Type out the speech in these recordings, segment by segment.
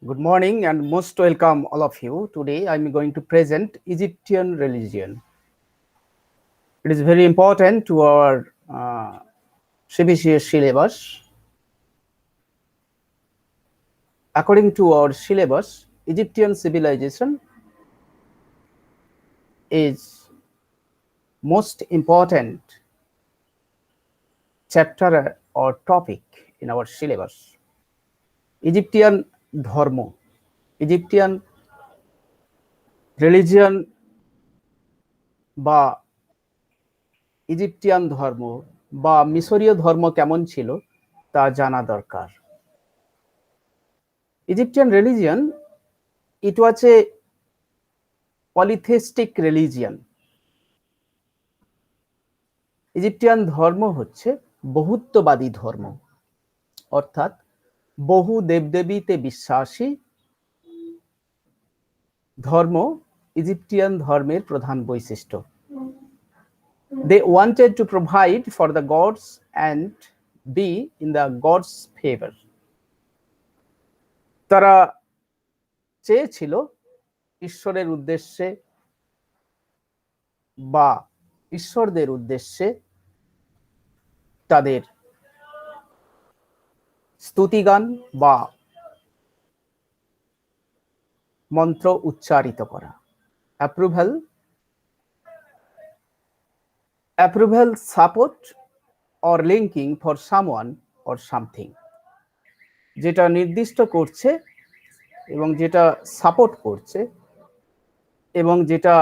Good morning and most welcome all of you. Today I am going to present Egyptian religion. It is very important to our CBCS syllabus. According to our syllabus, Egyptian civilization is most important chapter or topic in our syllabus. Egyptian ধর্ম, Egyptian religion বা Egyptian ধর্ম বা মিশরীয় ধর্ম কেমন ছিল তা জানা দরকার। Egyptian religion, it was a polytheistic religion. Egyptian ধর্ম হচ্ছে বহুত্ববাদী ধর্ম, অর্থাৎ বহু দেবদেবীতে বিশ্বাসী ধর্ম ইজিপ্টিয়ান ধর্মের প্রধান বৈশিষ্ট্য। They wanted to provide for the gods and be in the gods' favor. তারা চেয়েছিল ঈশ্বরের উদ্দেশ্যে বা ঈশ্বরদের উদ্দেশ্যে তাদের স্তুতিগান বা মন্ত্র উচ্চারিত করা। approval, support or linking for someone or something, যেটা নির্দিষ্ট করছে এবং যেটা সাপোর্ট করছে এবং যেটা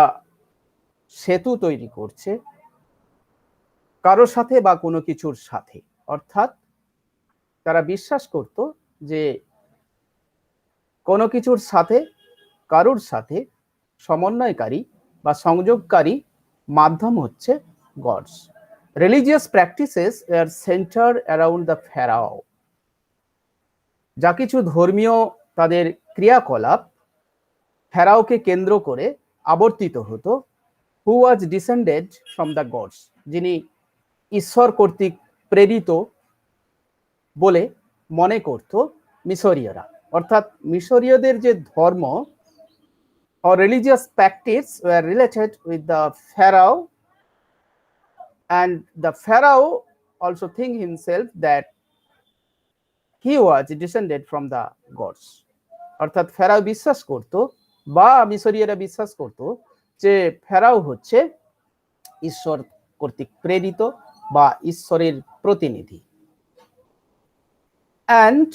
সেতু তৈরি করছে কারো সাথে বা কোনো কিছুর সাথে। অর্থাৎ তারা বিশ্বাস করত যে কোনো কিছুর সাথে কারোর সাথে সমন্বয়কারী বা সংযোগকারী মাধ্যম হচ্ছে gods. Religious practices are center around the pharaoh. যা কিছু ধর্মীয় তাদের ক্রিয়াকলাপ ফেরাওকে কেন্দ্র করে আবর্তিত হতো। হু ওয়াজ ডিসেন্ডেড ফ্রম দ্য গডস, যিনি ঈশ্বর কর্তৃক প্রেরিত বলে মনে করত মিশরীয়রা। অর্থাৎ মিশরীয়দের যে ধর্ম or religious practice were related with the pharaoh, and the pharaoh also think himself that he was descended from the gods. অর্থাৎ ফেরাও বিশ্বাস করত বা মিশরীয়রা বিশ্বাস করত যে ফেরাও হচ্ছে ঈশ্বর কর্তৃক প্রেরিত বা ঈশ্বরের প্রতিনিধি। and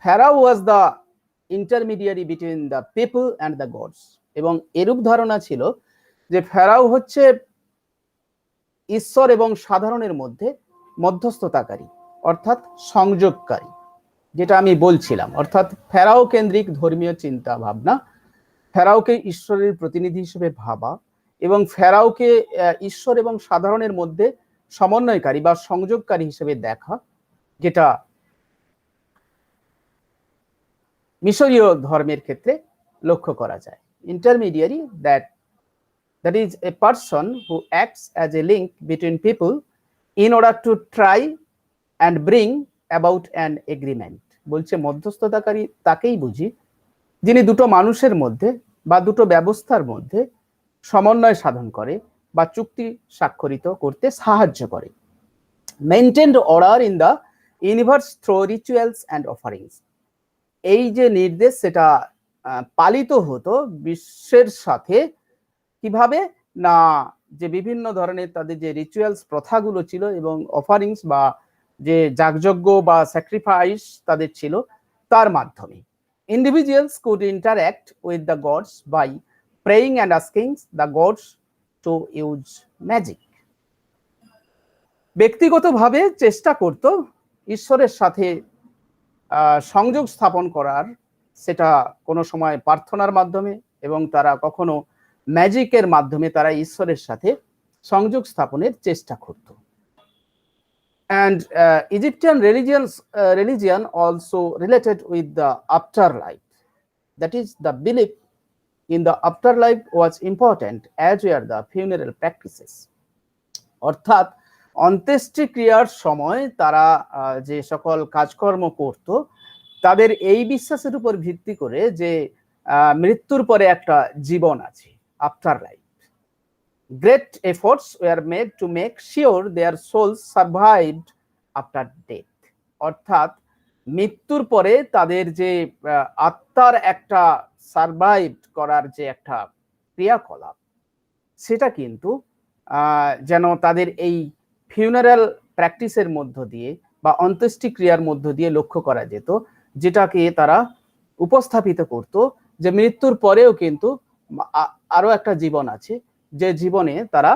pharaoh was the intermediary between the people and the gods, এবং এরূপ ধারণা ছিল যে ফেরাও হচ্ছে ঈশ্বর এবং সাধারণের মধ্যে মধ্যস্থতাকারী অর্থাৎ সংযোগকারী, যেটা আমি বলছিলাম। অর্থাৎ ফেরাও কেন্দ্রিক ধর্মীয় চিন্তা ভাবনা, ফেরাওকে ঈশ্বরের প্রতিনিধি হিসেবে ভাবা এবং ফেরাওকে ঈশ্বর এবং সাধারণের মধ্যে সমন্বয়কারী বা সংযোগকারী হিসেবে দেখা, যেটা মিশরীয় ধর্মের ক্ষেত্রে লক্ষ্য করা যায়। Intermediary, that is a person who acts as a link between people in order to try and bring about an agreement. বলছে মধ্যস্থতাকারী তাকেই বুঝি যিনি দুটো মানুষের মধ্যে বা দুটো ব্যবস্থার মধ্যে সমন্বয় সাধন করে বা চুক্তি স্বাক্ষরিত করতে সাহায্য করে। Maintained order in the universe through rituals and offerings. এই যে নির্দেশ সেটা পালিত হতো বিশ্বের সাথে কিভাবে না, যে বিভিন্ন ধরনের তাদের যে রিচুয়ালস প্রথাগুলো ছিল এবং অফারিংস বা যে যাগযজ্ঞ বা স্যাক্রিফাইস তাদের ছিল তার মাধ্যমে। Individuals could interact with the gods by praying and asking the gods to use magic. ব্যক্তিগতভাবে চেষ্টা করত ঈশ্বরের সাথে সংযোগ স্থাপন করার, সেটা কোনো সময় প্রার্থনার মাধ্যমে এবং তারা কখনো ম্যাজিকের মাধ্যমে তারা ঈশ্বরের সাথে সংযোগ স্থাপনের চেষ্টা করত। And Egyptian religion also related with the afterlife. That is, the belief in the afterlife was important, as were the funeral practices. অর্থাৎ অন্ত্যেষ্টিক্রিয়ার সময় তারা যে সকল কাজকর্ম করত তাদের এই বিশ্বাসের উপর ভিত্তি করে যে মৃত্যুর পরে একটা জীবন আছে, afterlife. Great efforts were made to make sure their souls survived after death. অর্থাৎ মৃত্যুর পরে তাদের যে আত্মার একটা সার্ভাইভ করার যে একটা ক্রিয়াকলাপ, সেটা কিন্তু যেন তাদের এই ফিউনারাল প্র্যাকটিসের মধ্য দিয়ে বা অন্ত্যেষ্টি ক্রিয়ার মধ্য দিয়ে লক্ষ্য করা যেত, যেটাকে তারা উপস্থাপিত করত যে মৃত্যুর পরেও কিন্তু আরো একটা জীবন আছে, যে জীবনে তারা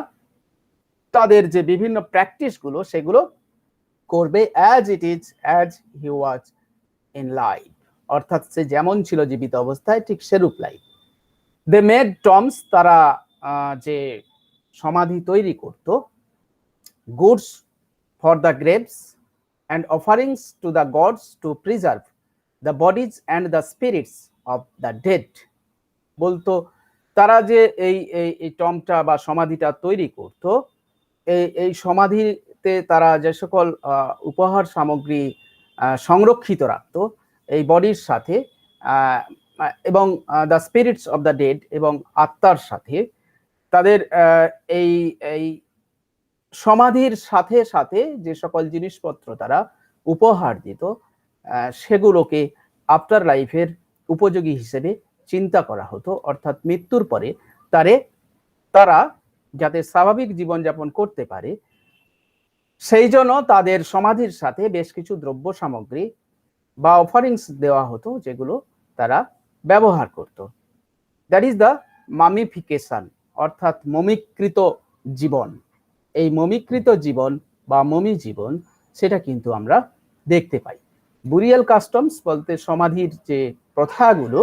তাদের যে বিভিন্ন প্র্যাকটিসগুলো সেগুলো করবে as it is as he was in life. অর্থাৎ সে যেমন ছিল জীবিত অবস্থায় ঠিক সেরূপ লাইফ। দে মেড টমস, তারা যে সমাধি তৈরি করত, goods for the graves and offerings to the gods to preserve the bodies and the spirits of the dead. বলতো তারা যে এই টমটা বা সমাধিটা তৈরি করত, এই সমাধিতে তারা যে সকল উপহার সামগ্রী সংরক্ষিত রাখত এই বডির সাথে এবং the spirits of the dead এবং আত্মার সাথে, তাদের এই এই সমাধির সাথে সাথে যে সকল জিনিসপত্র তারা উপহার দিত, সেগুলোকে আফটার লাইফের উপযোগী হিসেবে চিন্তা করা হতো। অর্থাৎ মৃত্যুর পরে তারা যাতে স্বাভাবিক জীবনযাপন করতে পারে, সেই জন্য তাদের সমাধির সাথে বেশ কিছু দ্রব্য সামগ্রী বা অফারিংস দেওয়া হতো, যেগুলো তারা ব্যবহার করত। দ্যাট ইজ দ্য মামিফিকেশন, অর্থাৎ মমিকৃত জীবন। এই মমিকৃত জীবন বা মমি জীবন, সেটা কিন্তু আমরা দেখতে পাই। বুরিয়াল কাস্টমস বলতে সমাধির যে প্রথাগুলো,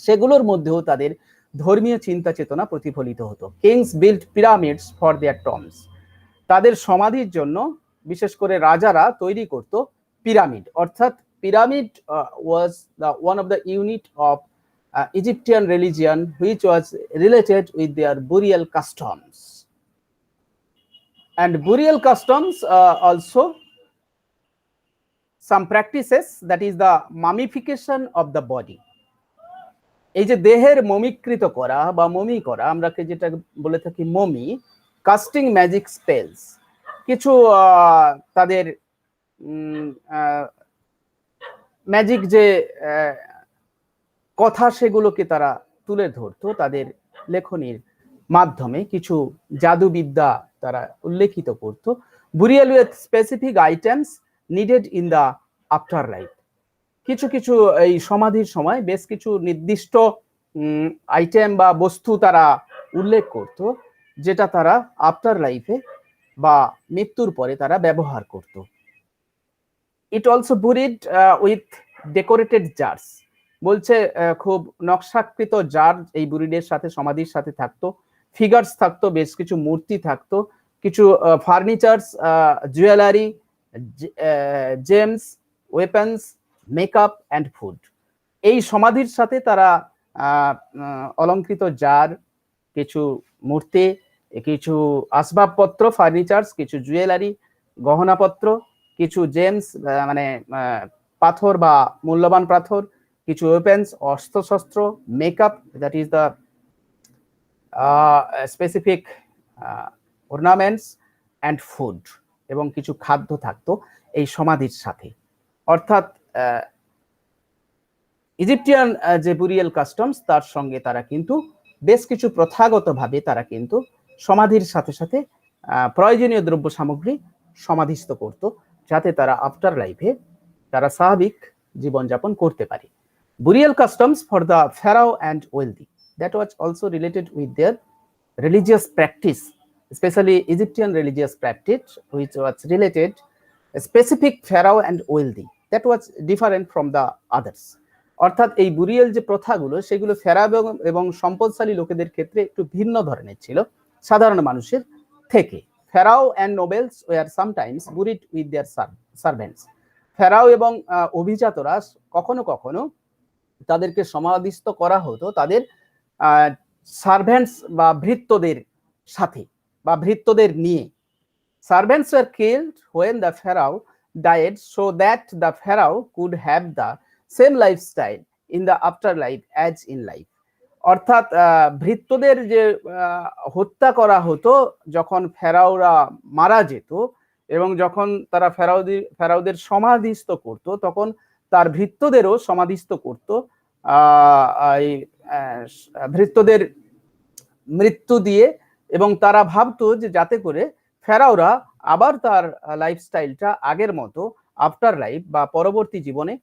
সেগুলোর মধ্যেও তাদের ধর্মীয় চিন্তা চেতনা প্রতিফলিত হতো। Kings build pyramids for their tombs, তাদের সমাধির জন্য বিশেষ করে রাজারা তৈরি করত পিরামিড। অর্থাৎ pyramid was the one of the unit of Egyptian religion which was related with their burial customs. And burial customs also some practices, that is the mummification of the body. এই যে দেহের মমিকৃত করা বা mummy করা, আমরা যেটা বলে থাকি মমি, কাস্টিং ম্যাজিক স্পেলস, কিছু তাদের ম্যাজিক যে কথা, সেগুলোকে তারা তুলে ধরতো তাদের লেখনীর মাধ্যমে, কিছু জাদুবিদ্যা তারা উল্লেখিত করত। Burial with specific items needed in the after life, কিছু কিছু এই সমাধির সময় বেশ কিছু নির্দিষ্ট আইটেম বা বস্তু তারা উল্লেখ করত, যেটা তারা আফটার লাইফে বা মৃত্যুর পরে তারা ব্যবহার করত। It also বুরিড with decorated jars, বলছে খুব নকশাকৃত জার এই বুরিডের সাথে সমাধির সাথে থাকতো। ফিগার্স থাকতো, বেশ কিছু মূর্তি থাকতো, কিছু furnitures, jewellery, James, weapons, makeup and food. এই সমাধির সাথে তারা অলঙ্কৃত জার, কিছু মূর্তি, কিছু আসবাবপত্র, ফার্নিচার্স, কিছু জুয়েলারি, গহনাপত্র, কিছু জেমস মানে পাথর বা মূল্যবান পাথর, কিছু ওয়েপেন্স, অস্ত্রশস্ত্র, makeup, that is the specific ornaments and food, এবং কিছু খাদ্য থাকতো এই সমাধির সাথে। অর্থাৎ ইজিপটিয়ান যে বুরিয়াল কাস্টমস, তার সঙ্গে তারা কিন্তু বেশ কিছু প্রথাগতভাবে তারা কিন্তু সমাধির সাথে সাথে প্রয়োজনীয় দ্রব্য সামগ্রী সমাধিস্থ করত, যাতে তারা আফটার লাইফে তারা স্বাভাবিক জীবনযাপন করতে পারে। Burial customs for the pharaoh and wealthy, that was also related with their religious practice, especially Egyptian religious practice, which was related specific pharaoh and wealthy, that was different from the others. অর্থাৎ এই burial যে প্রথাগুলো, সেগুলো ফেরাও এবং সম্পদশালী লোকেদের ক্ষেত্রে একটু ভিন্ন ধরনের ছিল সাধারণ মানুষের থেকে। Pharaoh and nobles were sometimes buried with their servants, pharaoh এবং অভিজাতরা কখনো কখনো তাদেরকে সমাধিস্থ করা হতো তাদের সার্ভেন্টস বা ভৃত্যদের সাথে বা ভৃত্যদের নিয়ে। Servants were killed when the pharaoh diet so that the pharaoh could have the same lifestyle in the afterlife as in life. অর্থাৎ ভৃত্যদের যে হত্যা করা হতো যখন ফেরাওরা মারা যেত এবং যখন তারা ফেরাওদের সমাধিস্থ করত, তখন তার ভৃত্যদেরও সমাধিস্থ করত এই ভৃত্যদের মৃত্যু দিয়ে, এবং তারা ভাবতো যে যাতে করে ফেরাওরা আবার তার লাইফস্টাইলটা আগের মতো আফটার লাইফ বা পরবর্তী জীবনে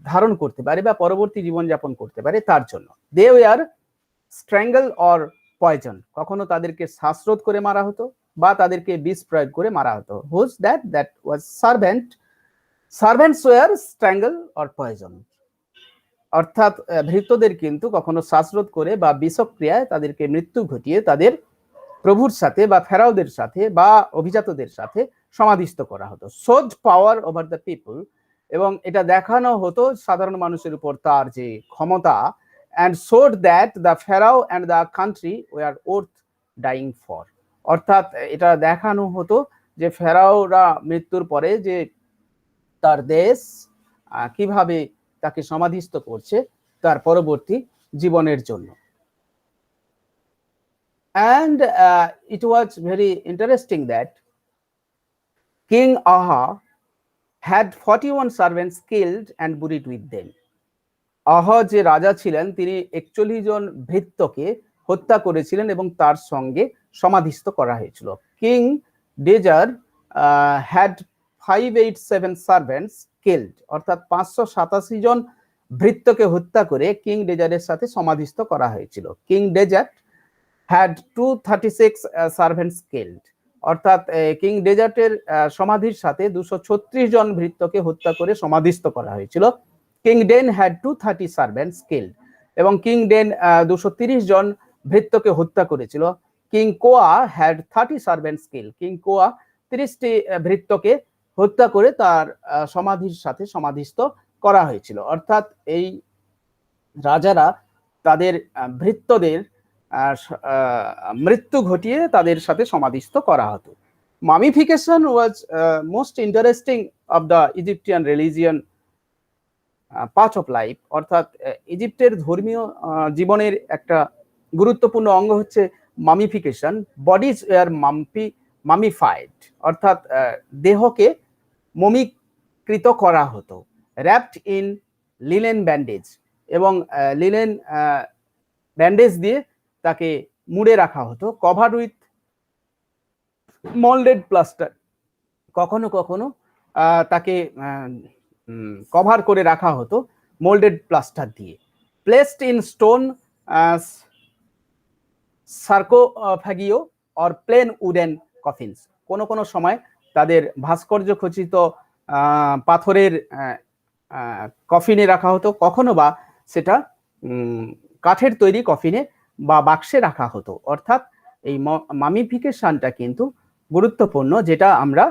ধারণ করতে পারে বা পরবর্তী জীবন যাপন করতে পারে, তার জন্য they were strangle or poison. কখনো তাদেরকে শ্বাসরোধ করে মারা হতো বা তাদেরকে বিষ প্রয়োগ করে মারা হতো। Whose that was servants were strangle or poison. অর্থাৎ ভৃত্যদের কিন্তু কখনো শ্বাসরোধ করে বা বিষক্রিয়ায় তাদেরকে মৃত্যু ঘটিয়ে তাদের প্রভুর সাথে বা ফেরাওদের সাথে বা অভিজাতদের সাথে সমাধিস্থ করা হতো। Showed power over the people, এবং এটা দেখানো হতো সাধারণ মানুষের উপর তার যে ক্ষমতা, and showed that the pharaoh and the country were worth dying for। অর্থাৎ এটা দেখানো হতো যে ফেরাওরা মৃত্যুর পরে যে তার দেশ কিভাবে তাকে সমাধিস্থ করছে তার পরবর্তী জীবনের জন্য। And it was very interesting that King Aha had 41 servants killed and buried with them। আহা যে রাজা ছিলেন তিনি 41 জন ভৃত্যকে হত্যা করেছিলেন এবং তার সঙ্গে সমাধিস্থ করা হয়েছিল। কিং ডেজার হ্যাড 587 সার্ভেন্টস কিল্ড, অর্থাৎ 587 জন ভৃত্যকে হত্যা করে কিং ডেজারের সাথে সমাধিস্থ করা হয়েছিল। কিং ডেজার হ্যাড 236 সার্ভেন্টস কিল্ড, অর্থাৎ কিং ডেজার্টের সমাধির সাথে 236 জন ভৃত্যকে হত্যা করে সমাধিস্থ করা হয়েছিল। King Den had 230 servants killed, এবং কিং ডেন 230 জন ভৃত্যকে হত্যা করেছিল। কিং কোয়া হ্যাড 30 সার্ভেন্টস কিল্ড, কিং কোয়া 30টি ভৃত্যকে হত্যা করে তার সমাধির সাথে সমাধিস্থ করা হয়েছিল। অর্থাৎ এই রাজারা তাদের ভৃত্যদের মৃত্যু ঘটিয়ে তাদের সাথে সমাধিস্থ করা হতো। Mummification was most interesting of the Egyptian religion part of life, অর্থাৎ ইজিপ্টের ধর্মীয় জীবনের একটা গুরুত্বপূর্ণ অঙ্গ হচ্ছে মামিফিকেশন। বডিজ ওয়ার মামিফাইড, অর্থাৎ দেহকে মমিকৃত করা হতো। র্যাপড ইন লিনেন ব্যান্ডেজ, এবং লিনেন ব্যান্ডেজ দিয়ে তাকে মুড়ে রাখা হতো। কভার্ড উইথ মোল্ডেড প্লাস্টার, কখনো কখনো তাকে কভার করে রাখা হতো মোল্ডেড প্লাস্টার দিয়ে। Placed in stone sarcophagi or plain wooden coffins, কোনো কোনো সময় তাদের ভাস্কর্য খচিত পাথরের কফিনে রাখা হতো, কখনো বা সেটা কাঠের তৈরি কফিনে বা বাক্সে রাখা হতো। অর্থাৎ এই মামিফিকেশনটা কিন্তু গুরুত্বপূর্ণ, যেটা আমরা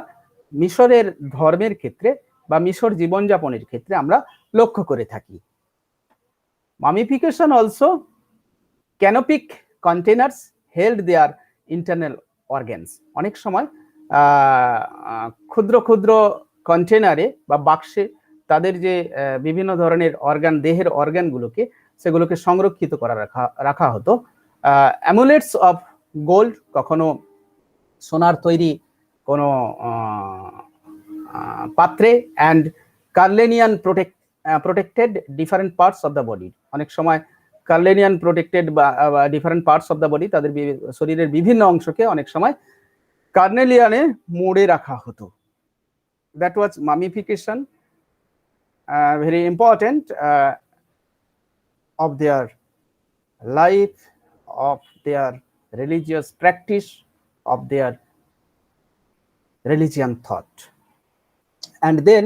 মিশরের ধর্মের ক্ষেত্রে বা মিশর জীবনযাপনের ক্ষেত্রে আমরা লক্ষ্য করে থাকি। মামিফিকেশন অলসো ক্যানোপিক কন্টেনার্স হেল্ড দেয়ার ইন্টারনাল অর্গানস, অনেক সময় ক্ষুদ্র ক্ষুদ্র কন্টেনারে বা বাক্সে তাদের যে বিভিন্ন ধরনের অর্গান, দেহের অর্গানগুলোকে সেগুলোকে সংরক্ষিত করা রাখা হতো। অ্যামুলেটস অফ গোল্ড, কখনো সোনার তৈরি কোনো পাত্রে, and carnelian protected different parts of the body, অনেক সময় কার্লেনিয়ান প্রোটেক্টেড বা different parts of the body, তাদের শরীরের বিভিন্ন অংশকে অনেক সময় কার্নেলিয়ানে মুড়ে রাখা হতো। That was mummification, very important of their life, of their religious practice, of their religion thought. And then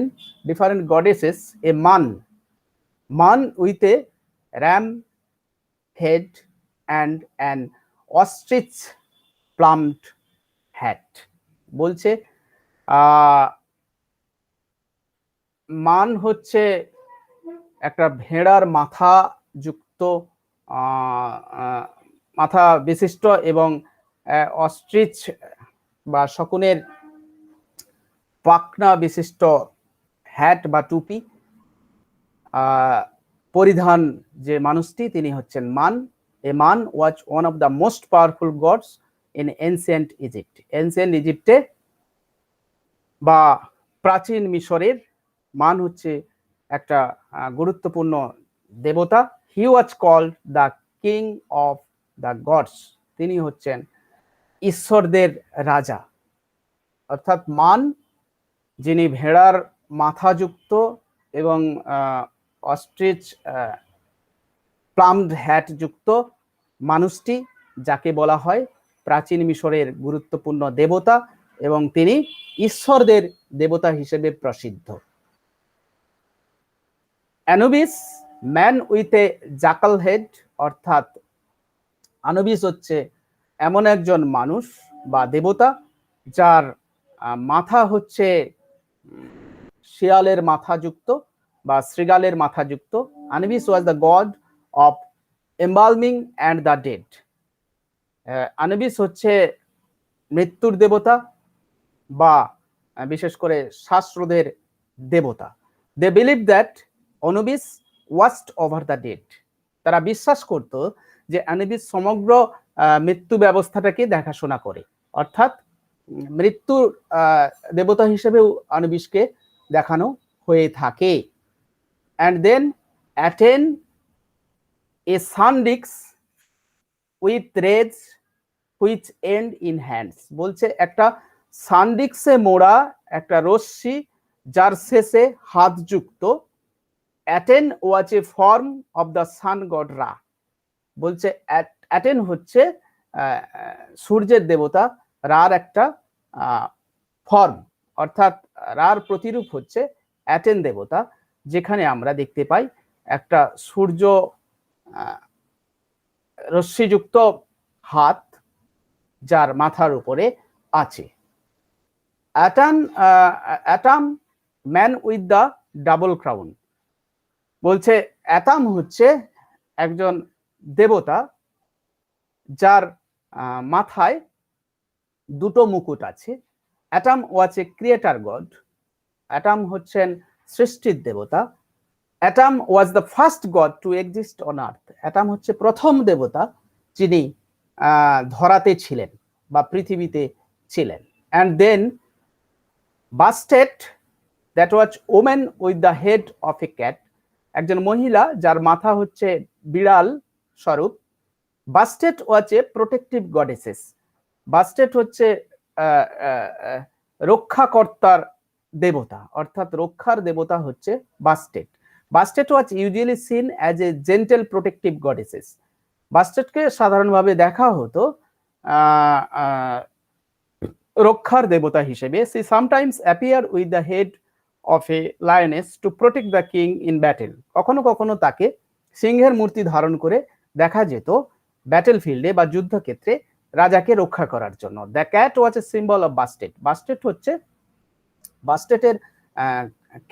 different goddesses, a man with a ram head and an ostrich plumed hat, বলছে মান হচ্ছে একটা ভেড়ার মাথা যুক্ত মাথা বিশিষ্ট এবং অস্ট্রিচ বা শকুনের পাখনা বিশিষ্ট হ্যাট বা টুপি পরিধান যে মানুষটি তিনি হচ্ছেন Amun. Amun was one of the most powerful gods in ancient Egypt. Ancient ইজিপ্টে বা প্রাচীন মিশরের মান হচ্ছে একটা গুরুত্বপূর্ণ দেবতা। He was called the king of the gods. তিনি হচ্ছেন ঈশ্বরদের রাজা। অর্থাৎ মান যিনি ভেড়ার মাথাযুক্ত এবং অস্ট্রিচ প্লামড হ্যাট যুক্ত মানুষটি, যাকে বলা হয় প্রাচীন মিশরের গুরুত্বপূর্ণ দেবতা এবং তিনি ঈশ্বরদের দেবতা হিসেবে প্রসিদ্ধ। Anubis, man with A জাকাল head, অর্থাৎ আনুবিস হচ্ছে এমন একজন মানুষ বা দেবতা যার মাথা হচ্ছে শিয়ালের মাথাযুক্ত বা শৃগালের মাথাযুক্ত। Anubis was the god of embalming and the dead. Anubis হচ্ছে মৃত্যুর দেবতা বা বিশেষ করে শ্বাসরোধের দেবতা। They believe that Anubis watched over the dead. তারা বিশ্বাস করত যে আনুবিস সমগ্র মৃত্যু ব্যবস্থাটাকে দেখাশোনা করে, অর্থাৎ মৃত্যুর দেবতা হিসেবেও আনুবিসকে দেখানো হয়ে থাকে। And then Aten a sun disc with rays which end in hands. বলছে একটা সানডিক্সে মোড়া একটা রশ্মি যার শেষে হাত যুক্ত। Attain was A form of the sun god রা। বলছে অ্যাটেন হচ্ছে সূর্যের দেবতা রার একটা ফর্ম, অর্থাৎ রার প্রতিরূপ হচ্ছে অ্যাটেন দেবতা, যেখানে আমরা দেখতে পাই একটা সূর্য রশ্মিযুক্ত হাত যার মাথার উপরে আছে। Atum man with the double crown. বলছে অ্যাটাম হচ্ছে একজন দেবতা যার মাথায় দুটো মুকুট আছে। Atum was a creator god. Atum হচ্ছেন সৃষ্টির দেবতা। Atum was the first god to exist on earth. Atum হচ্ছে প্রথম দেবতা যিনি ধরাতে ছিলেন বা পৃথিবীতে ছিলেন। And then Bastet, that was woman with the head of a cat. একজন মহিলা যার মাথা হচ্ছে বিড়াল স্বরূপ। বাস্টেট ওয়াজ এ প্রোটেক্টিভ গডেসেস। বাস্টেট হচ্ছে রক্ষাকর্তার দেবতা, অর্থাৎ রক্ষার দেবতা হচ্ছে Bastet. Bastet was usually seen as a gentle protective goddesses. বাস্টেটকে সাধারণভাবে দেখা হতো রক্ষার দেবতা হিসেবে। She sometimes appear with the head of a lioness to protect the king in battle. কখনো কখনো তাকে সিংহের মূর্তি ধারণ করে দেখা যেত ব্যাটেল ফিল্ডে বা যুদ্ধক্ষেত্রে রাজাকে রক্ষা করার জন্য। The cat was a symbol of Bastet. Bastet হচ্ছে বাস্টেটের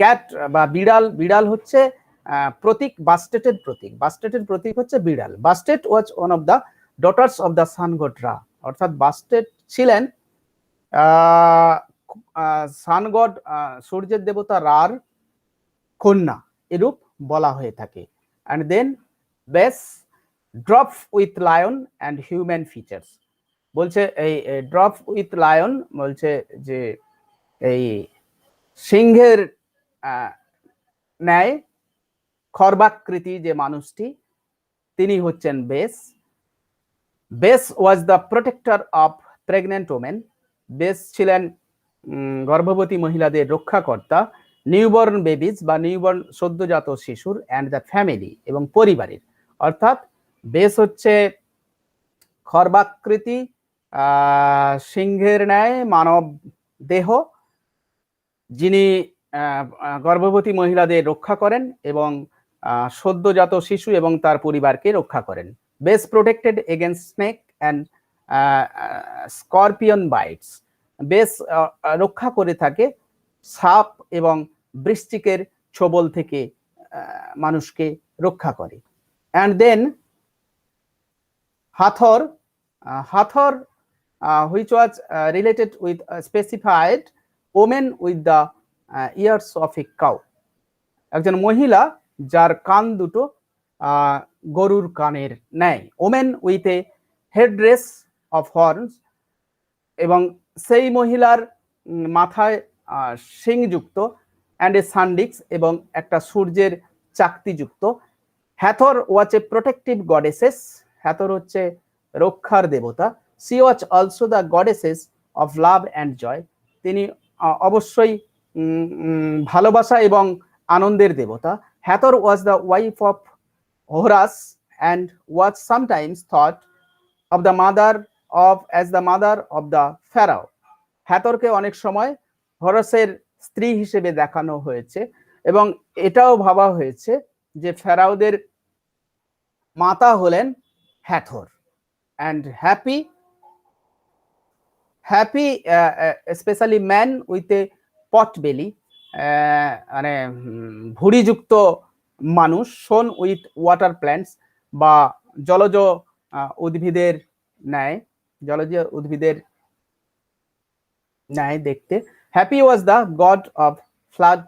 ক্যাট বা বিড়াল। বিড়াল হচ্ছে প্রতীক, বাস্টেটের প্রতীক। বাস্টেটের প্রতীক হচ্ছে বিড়াল। Bastet was one of the daughters of the sun god Ra. অর্থাৎ বাস্টেট ছিলেন সান গড সূর্যের দেবতা রার কন্যা, এরূপ বলা হয়ে থাকে। And then Bes dwarf with lion and human features. বলছে এই ড্রপ উইথ লায়ন বলছে যে এই সিংহের ন্যায় খর্বাকৃতি যে মানুষটি, তিনি হচ্ছেন base. Base was the protector of pregnant women. Base ছিলেন গর্ভবতী মহিলাদের রক্ষাকর্তা। নিউবর্ন বেবিজ বা নিউবর্ন সদ্যজাত শিশুর অ্যান্ড দ্য ফ্যামিলি এবং পরিবারের। অর্থাৎ বেস হচ্ছে খর্বাকৃতি, সিংহের ন্যায় মানব দেহ, যিনি গর্ভবতী মহিলাদের রক্ষা করেন এবং সদ্যজাত শিশু এবং তার পরিবারকে রক্ষা করেন। Bes protected against snake and scorpion bites. Bes রক্ষা করে থাকে সাপ এবং বৃশ্চিকের ছোবল থেকে মানুষকে রক্ষা করে। And then Hathor, which was related with specified woman with the ears of a cow, একজন মহিলা যার কান দুটো গরুর কানের ন্যায়। Woman with a headdress of horns, এবং সেই মহিলার মাথায় শিংযুক্ত, অ্যান্ড এ সানডিক্স, এবং একটা সূর্যের চাকতিযুক্ত। Hathor was a protective goddesses, Hathor হচ্ছে রক্ষার দেবতা। She was also the goddesses of love and joy, তিনি অবশ্যই ভালোবাসা এবং আনন্দের দেবতা। Hathor was the wife of Horus and was sometimes thought of the mother of as the mother of the pharaoh. হ্যাথরকে অনেক সময় হরসের স্ত্রী হিসেবে দেখানো হয়েছে, এবং এটাও ভাবা হয়েছে যে ফেরাওদের মাতা হলেন Hathor. And Hapi specially man with a pot belly, মানে ভুঁড়িযুক্ত মানুষ। শোন উইথ ওয়াটার প্ল্যান্টস, বা জলজ উদ্ভিদের ন্যায়, জলজ উদ্ভিদের ন্যায় দেখতে। Happy was the god of flood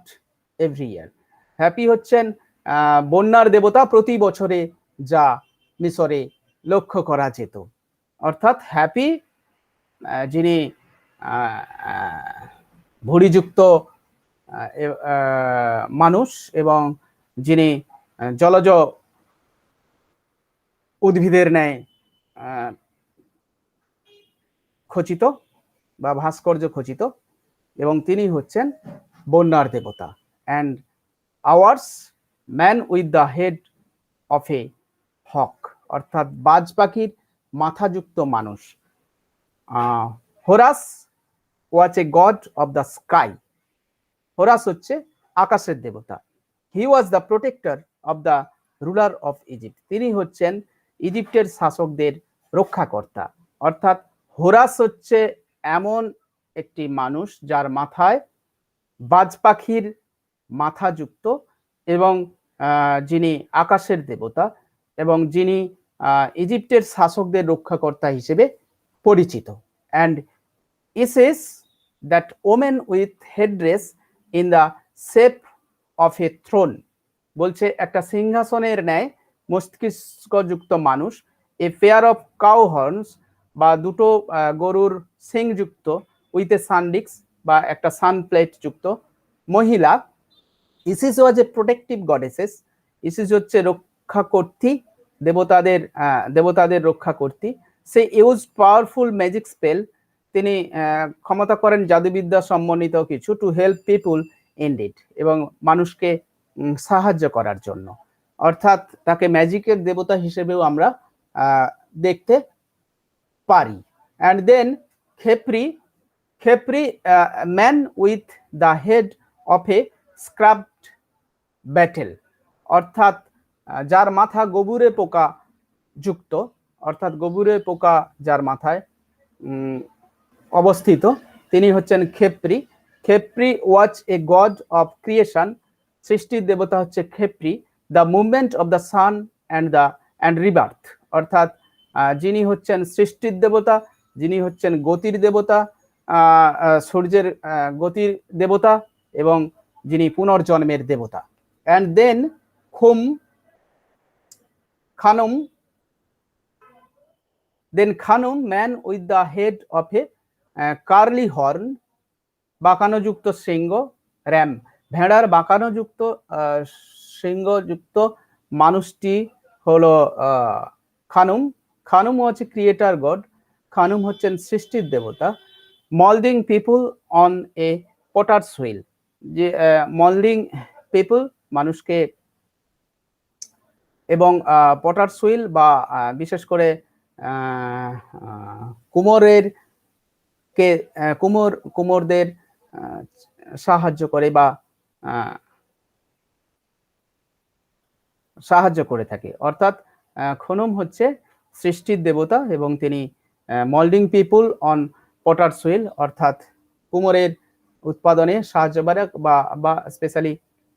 every year, happy হচ্ছেন বন্যার দেবতা প্রতি বছরে, যা মিশরে লক্ষ্য করা যেত। অর্থাৎ হ্যাপি যিনি ভুঁড়িযুক্ত মানুষ, এবং যিনি জলজ উদ্ভিদের ন্যায় খচিত বা ভাস্কর্য খচিত, এবং তিনি হচ্ছেন বন্যার দেবতা। And Horus man with the head of a hawk, অর্থাৎ বাজ পাখির মাথাযুক্ত মানুষ। Horus was a god of the sky, Horus হচ্ছে আকাশের দেবতা। He was the protector of the ruler of Egypt, তিনি হচ্ছেন ইজিপ্টের শাসকদের রক্ষাকর্তা। অর্থাৎ হোরাস হচ্ছে এমন একটি মানুষ যার মাথায় বাজ পাখির মাথাযুক্ত, এবং যিনি আকাশের দেবতা, এবং যিনি ইজিপ্টের শাসকদের রক্ষাকর্তা হিসেবে পরিচিত। And Isis that woman with headdress in the shape of a throne, বলছে একটা সিংহাসনের ন্যায় মস্তিষ্কযুক্ত মানুষ। A pair of cow horns, বা দুটো গরুর সিংযুক্ত, উইথ এ সানডিক্স, বা একটা সান প্লেট যুক্ত মহিলা। ইসিস ওয়াজ এ প্রোটেক্টিভ গডেসেস, ইসিস হচ্ছে রক্ষাকর্ত্রী, দেবতাদের রক্ষাকর্ত্রী। সে ইউজ পাওয়ারফুল ম্যাজিক স্পেল, তিনি ক্ষমতা করেন জাদুবিদ্যা সম্বন্ধিত কিছু, টু হেল্প পিপুল ইনডিড, এবং মানুষকে সাহায্য করার জন্য। অর্থাৎ তাকে ম্যাজিকের দেবতা হিসেবেও আমরা দেখতে পারি। And then Khepri man with the head of a scarab beetle, অর্থাৎ যার মাথা গোবরে পোকা যুক্ত, অর্থাৎ গোবরে পোকা যার মাথায় অবস্থিত, তিনি হচ্ছেন Khepri. Khepri was a god of creation, সৃষ্টির দেবতা হচ্ছে Khepri. The movement of the sun and rebirth, অর্থাৎ যিনি হচ্ছেন সৃষ্টির দেবতা, যিনি হচ্ছেন গতির দেবতা, সূর্যের গতির দেবতা, এবং যিনি পুনর্জন্মের দেবতা। And then Khnum man with the head of a curly horn, বাঁকানোযুক্ত শৃঙ্গ। র্যাম, ভেড়ার বাঁকানোযুক্ত শৃঙ্গযুক্ত মানুষটি হলো খানুম। খানুম হচ্ছে ক্রিয়েটার গড, খানুম হচ্ছেন সৃষ্টির দেবতা। Moulding people on a potter's wheel, যে মল্ডিং পিপুল মানুষকে, এবং পটার্স হুইল, বা বিশেষ করে কুমোরদের সাহায্য করে, বা সাহায্য করে থাকে। অর্থাৎ খনুম হচ্ছে সৃষ্টির দেবতা, এবং তিনি moulding people on potter's wheel, অর্থাৎ কুমোরের উৎপাদনে সাহায্য করে, বা স্পেশালি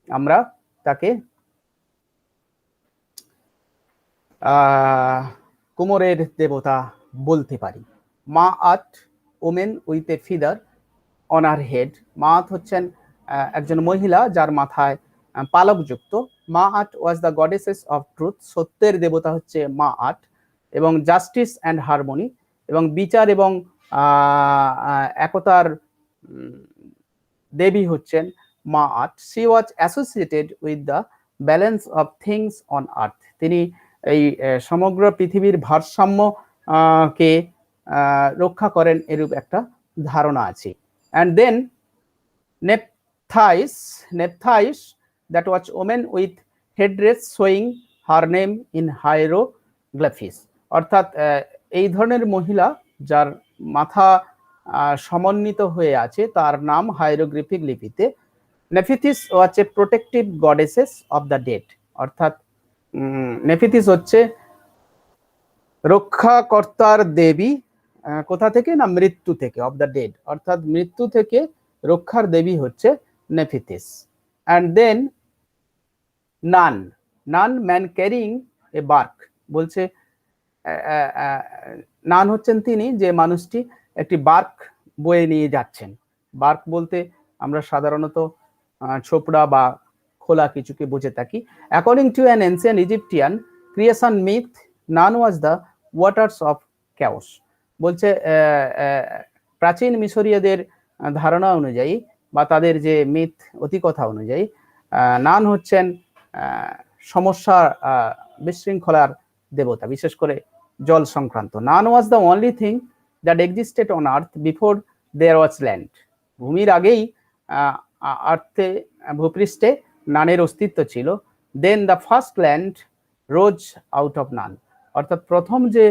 আমরা তাকে কুমোরের দেবতা বলতে পারি। Maat woman with a feather, on her head. Maat হচ্ছেন একজন মহিলা যার মাথায় পালকযুক্ত। Maat was the goddesses of truth, সত্যের দেবতা হচ্ছে মাআত, এবং জাস্টিস অ্যান্ড হারমোনি, এবং বিচার এবং একতার দেবী হচ্ছেন Maat. She was associated with the balance of things on earth, তিনি এই সমগ্র পৃথিবীর ভারসাম্য কে রক্ষা করেন এরূপ একটা ধারণা আছে। And then Nephthys that was woman with headdress showing her name in hieroglyphs, অর্থাৎ এই ধরনের মহিলা যার মাথা সমন্বিত হয়ে আছে তার নাম হাইরোগ্লিফিক লিপিতে। Nephthys was a protective goddesses of the dead, অর্থাৎ নেফিথিস হচ্ছে রক্ষাকর্তার দেবী, কোথা থেকে না মৃত্যু থেকে, অফ দ্য ডেড, অর্থাৎ মৃত্যু থেকে রক্ষার দেবী হচ্ছে Nephthys. And then Nun man carrying a bark, বলছে নান হচ্ছেন তিনি যে মানুষটি একটি বার্ক বয়ে নিয়ে যাচ্ছেন। বার্ক বলতে আমরা সাধারণত ছোপড়া বা খোলা কিছুকে বুঝে থাকি। According to an ancient Egyptian creation myth, Nun was the waters of chaos, বলছে প্রাচীন মিশরীয়দের ধারণা অনুযায়ী বা তাদের যে মিথ অতিকথা অনুযায়ী নান হচ্ছেন সমস্যা বিশৃঙ্খলার দেবতা, বিশেষ করে জল সংক্রান্ত। Nun was the only thing that existed on earth before there was land, ভূমির আগেই আর্থে ভূপৃষ্ঠে নানের অস্তিত্ব ছিল। Then the first land rose out of Nun, অর্থাৎ প্রথম যে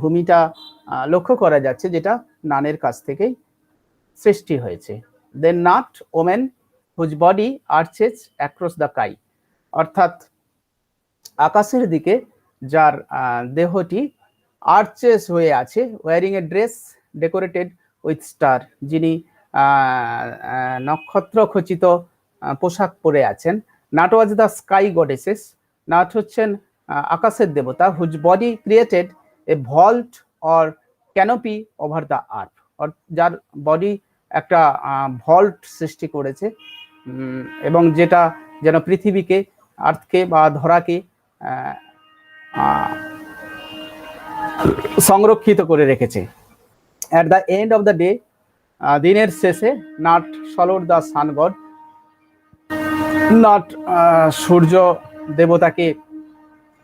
ভূমিটা লক্ষ্য করা যাচ্ছে যেটা নানের কাছ থেকেই সৃষ্টি হয়েছে। Then Nut woman whose body arches across the sky, অর্থাৎ আকাশের দিকে যার দেহটি আর্চেস হয়ে আছে, wearing a dress decorated with star, যিনি নক্ষত্র খচিত পোশাক পরে আছেন। Nut was the sky goddesses, Nut হচ্ছেন আকাশের দেবতা। Whose body created a vault or canopy over the earth, যার বডি একটা ভল্ট সৃষ্টি করেছে এবং যেটা যেন পৃথিবীকে, আর্থকে বা ধরাকে সংরক্ষিত করে রেখেছে। At the end of the day, দিনের শেষে, Nut swallowed the sun god, Nut সূর্য দেবতাকে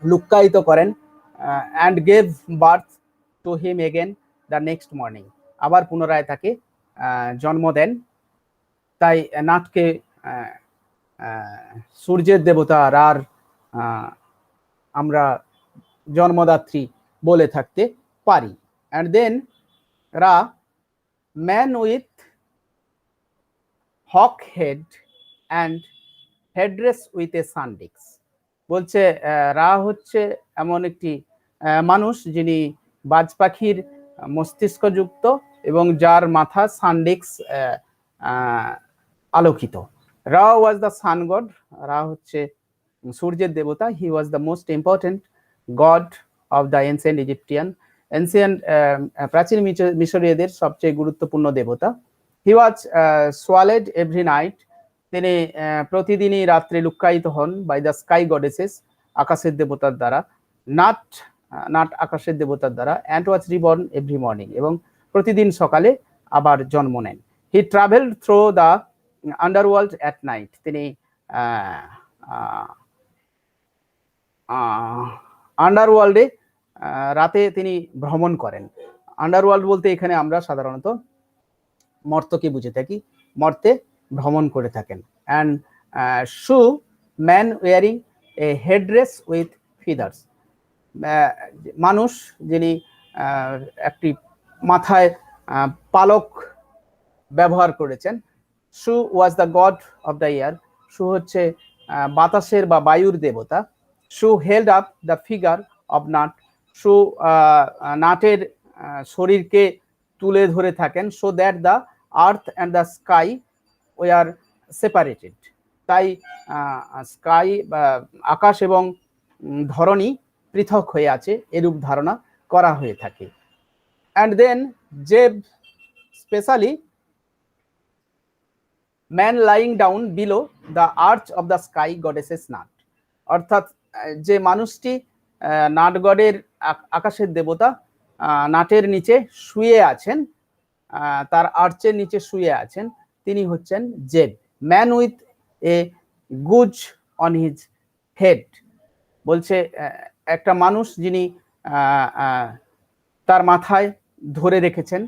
লুক্কায়িত করেন। And gave birth to him again the next morning, আবার পুনরায় তাকে জন্ম দেন। তাই নাটকে সূর্যের দেবতা রার আমরা জন্মদাত্রী বলে থাকতে পারি। And then Ra man with hawk head and headdress with a sun disc, বলছে রা হচ্ছে এমন একটি মানুষ যিনি বাজ পাখির মস্তিষ্কযুক্ত এবং যার মাথা সানডিক্স আলোকিত। রা ওয়াজ দ্য সান গড, রা হচ্ছে সূর্যের দেবতা। He was the most important god of the ancient Egyptian, ancient প্রাচীন মিশরীয়দের সবচেয়ে গুরুত্বপূর্ণ দেবতা। হি ওয়াজ সোয়ালেড এভরি নাইট, তিনি প্রতিদিনই রাত্রে লুক্কায়িত হন বাই দ্য স্কাই গডেসেস, আকাশের দেবতার দ্বারা। নাট আকাশের দেবতার দ্বারা। And was reborn every morning, এবং প্রতিদিন সকালে আবার জন্ম নেন। He travelled through the underworld at night, তিনি আন্ডারওয়ার্ল্ডে রাতে তিনি ভ্রমণ করেন। আন্ডারওয়ার্ল্ড বলতে এখানে আমরা সাধারণত মর্তকে বুঝে থাকি, মর্তে ভ্রমণ করে থাকেন। And Shu man wearing a headdress with feathers, মানুষ যিনি একটি মাথায় পালক ব্যবহার করেছেন। Shu was the god of the air, Shu হচ্ছে বাতাসের বা বায়ুর দেবতা। Shu held up the figure of Nut, Shu নাটের শরীরকে তুলে ধরে থাকেন। So that the earth and the sky were separated, তাই স্কাই বা আকাশ এবং ধরণী পৃথক হয়ে আছে এরূপ ধারণা করা হয়ে থাকে। And then Geb specially man lying down below the arch of the sky goddesses Nut, অর্থাৎ যে মানুষটি নাটগড়ের আকাশের দেবতা নাটের নিচে শুয়ে আছেন, তার আর্চের নিচে শুয়ে আছেন, তিনি হচ্ছেন Geb. Man with a goose on his head, বলছে একটা মানুষ যিনি তার মাথায় ধরে রেখেছেন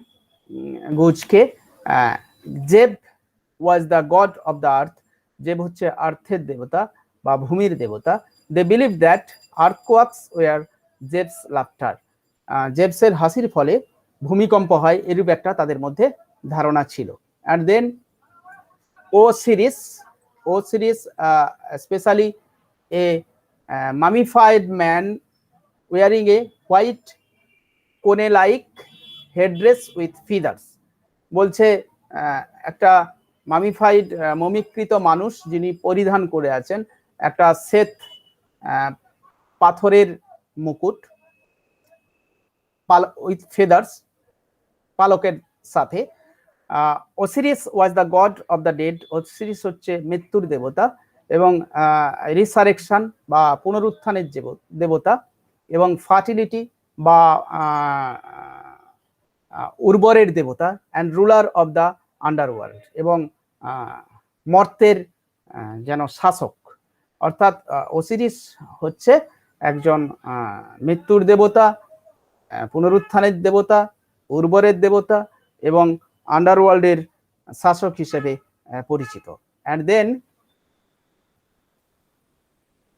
গুজকে। Geb was the god of the earth, Geb হচ্ছে আর্থের দেবতা বা ভূমির দেবতা। They believe that earthquakes were Geb's laughter, জেবসের হাসির ফলে ভূমিকম্প হয়, এরূপ একটা তাদের মধ্যে ধারণা ছিল। And then Osiris specially a mummified man wearing a white cone like headdress with feathers, বলছে একটা মামিফাইড মমিকৃত মানুষ যিনি পরিধান করে আছেন একটা শ্বেত পাথরের মুকুট উইথ ফেদার্স, পালকের সাথে। Osiris was the god of the dead, Osiris হচ্ছে মৃত্যুর দেবতা এবং রিসারেকশন বা পুনরুত্থানের দেবতা, এবং ফার্টিলিটি বা উর্বরের দেবতা, and ruler of the underworld, এবং মর্তের যেন শাসক। অর্থাৎ ওসিরিস হচ্ছে একজন মৃত্যুর দেবতা, পুনরুত্থানের দেবতা, উর্বরের দেবতা এবং আন্ডারওয়ার্ল্ডের শাসক হিসেবে পরিচিত। And then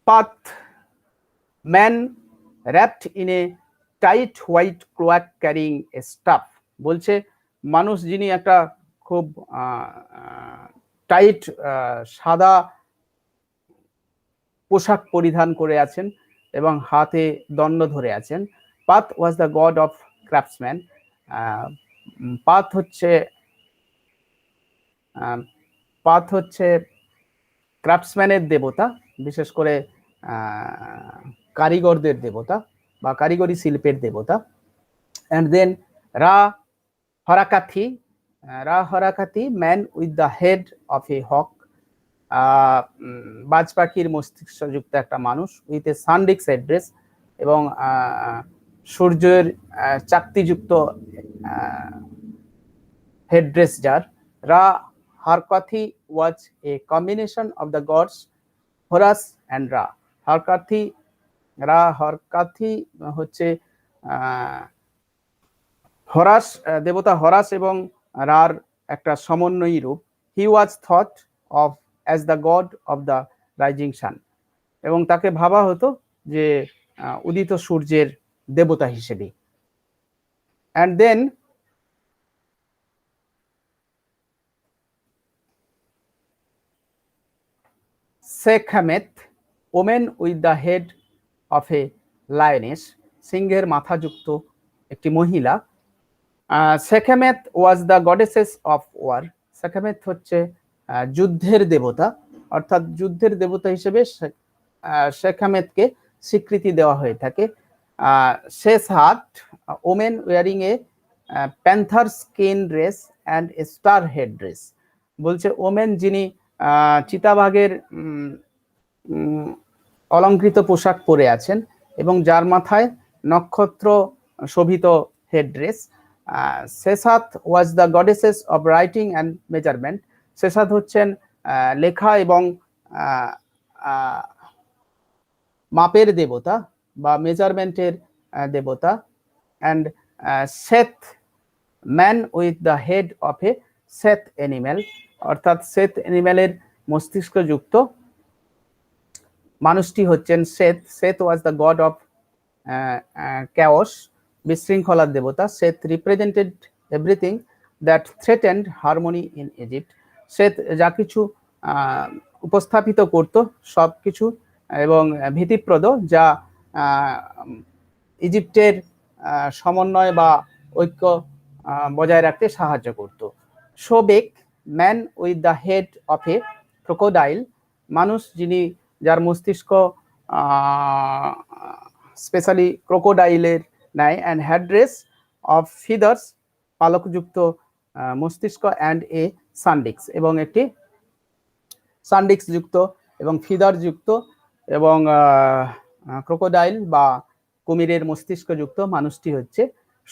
Ptah man wrapped in a tight white cloak carrying a staff, বলছে মানুষ যিনি একটা খুব টাইট সাদা পোশাক পরিধান করে আছেন এবং হাতে দণ্ড ধরে আছেন। Path was the god of craftsman, path হচ্ছে ক্রাফটসম্যানের দেবতা, বিশেষ করে কারিগরদের দেবতা বা কারিগরি শিল্পের দেবতা। And then Ra Horakhty man with the head of a hawk, বাজ পাখির মস্তিষ্কযুক্ত একটা মানুষ, উইথ এ সানডিক্স হেডড্রেস, এবং সূর্যের চাকতিযুক্ত হেডড্রেস যার। Ra Horakhty was a combination of the gods Horus and Ra. Horakhty হচ্ছে হরাস, দেবতা হরাস এবং রার একটা সমন্বয়ী রূপ। He was thought of as the god of the rising sun, এবং তাকে ভাবা হতো যে উদিত সূর্যের দেবতা হিসেবে। And then Sekhmet woman with the head of a lioness, সিংহের মাথাযুক্ত একটি মহিলা। Sekhmet was the goddesses of war, Sekhmet হচ্ছে যুদ্ধের দেবতা, অর্থাৎ যুদ্ধের দেবতা হিসেবে সেখামেথকে স্বীকৃতি দেওয়া হয়ে থাকে। Seshat woman wearing a panther skin dress and a star head dress, বলছে ওমেন যিনি চিতাবাঘের অলঙ্কৃত পোশাক পরে আছেন এবং যার মাথায় নক্ষত্র শোভিত head dress. Seshat was the goddesses of writing and measurement, Seshat হচ্ছেন লেখা এবং মাপের দেবতা বা মেজারমেন্টের দেবতা। And Seth man with the head of a Seth animal, অর্থাৎ সেথ অ্যানিম্যালের মস্তিষ্কযুক্ত মানুষটি হচ্ছেন Seth. Seth was the god of chaos, বিশৃঙ্খলার দেবতা। Seth represented everything that threatened harmony in Egypt, Seth যা কিছু উপস্থাপিত করত সব কিছু এবং ভীতিপ্রদ যা ইজিপ্টের সমন্বয় বা ঐক্য বজায় রাখতে সাহায্য করত। Sobek man with the head of a crocodile, মানুষ যিনি যার মস্তিষ্ক স্পেশালি ক্রোকোডাইলের ন্যায়। অ্যান্ড হেডড্রেস অফ ফিদার্স, পালকযুক্ত মস্তিষ্ক। অ্যান্ড এ সানডিক্স, এবং একটি সানডিক্স যুক্ত এবং ফিদার যুক্ত এবং ক্রোকোডাইল বা কুমিরের মস্তিষ্ক যুক্ত মানুষটি হচ্ছে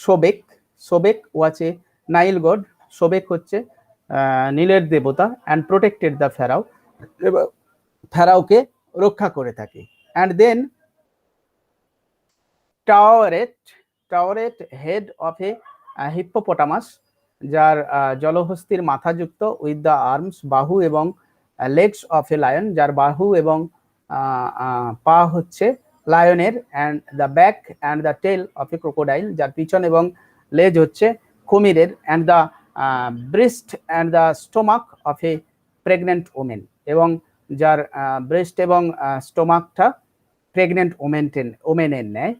সোবেক। সোবেক ওয়াজ এ নাইল গড। সোবেক হচ্ছে নীলের দেবতা অ্যান্ড প্রোটেক্টেড দ্য ফেরাও, ফেরাওকে রক্ষা করে থাকে। অ্যান্ড দেন টাওয়ারেট, টাওয়ারেট হেড অফ এ হিপ্পোপটামাস, যার জলহস্তির মাথাযুক্ত, উইথ দ্য আর্মস বাহু এবং লেগস অফ এ লায়ন, যার বাহু এবং পা হচ্ছে লায়নের, and the back and the tail of a crocodile, যার পিছন এবং লেজ হচ্ছে কুমিরের, and the breast and the stomach of a pregnant woman, এবং যার ব্রেস্ট এবং স্টোমাকটা প্রেগনেন্ট ওমেনের নেয়।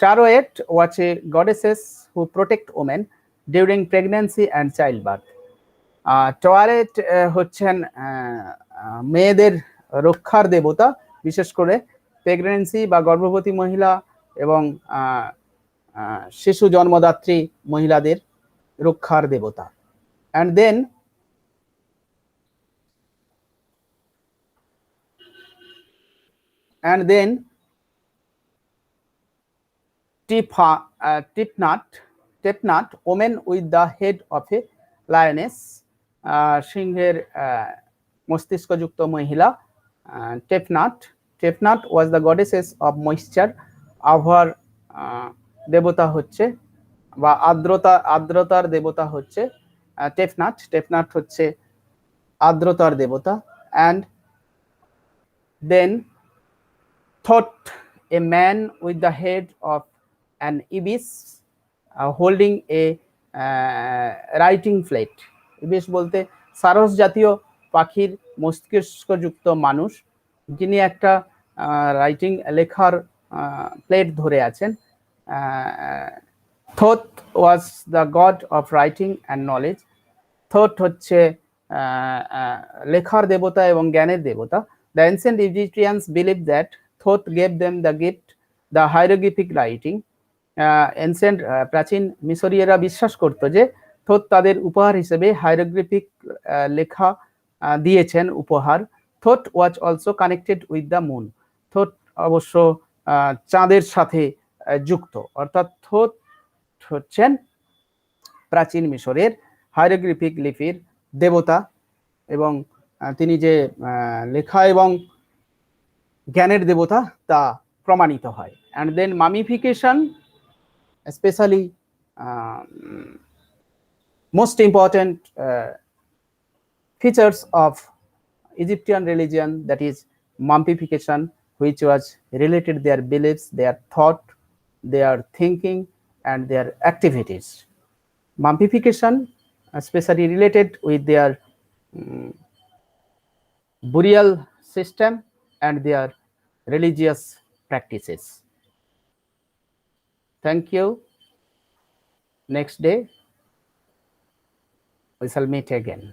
Taweret was a goddesses who protect women during pregnancy and child birth. Taweret হচ্ছেন মেয়েদের রক্ষার দেবতা, বিশেষ করে প্রেগনেন্সি বা গর্ভবতী মহিলা এবং শিশু জন্মদাত্রী মহিলাদের রক্ষার দেবতা। And then Tefnut woman with the head of a lioness, সিংহের মস্তিষ্কযুক্ত মহিলা Tefnut. Tefnut was the goddesses of moisture, আবহাওয়ার দেবতা হচ্ছে বা আর্দ্রতার দেবতা হচ্ছে টেপনাট। টেপনাট হচ্ছে আর্দ্রতার দেবতা। And then Thoth, a man with the head of an ibis holding a writing plate. ibis বলতে সারস জাতীয় পাখির মস্তিষ্কযুক্ত মানুষ, যিনি একটা রাইটিং লেখার প্লেট ধরে আছেন। Thought was the god of writing and knowledge. Thought হচ্ছে লেখার দেবতা এবং জ্ঞানের দেবতা। The ancient Egyptians believed that Thoth gave them the gift, the hieroglyphic writing. Ancient প্রাচীন মিশরীয়রা বিশ্বাস করত যে থোথ তাদের উপহার হিসেবে হাইরোগ্লিফিক লেখা দিয়েছেন উপহার। Thoth was also connected with the moon. Thoth অবশ্য চাঁদের সাথে যুক্ত, অর্থাৎ থোথ হচ্ছেন প্রাচীন মিশরের হাইরোগ্লিফিক লিপির দেবতা এবং তিনি যে লেখা এবং জ্ঞানের দেবতা তা প্রমাণিত হয়। And then mummification, specially most important features of Egyptian religion, that is mummification, which was related their beliefs, their thought, their thinking and their activities. Mummification especially related with their burial system and their religious practices. Thank you. Next day we shall meet again.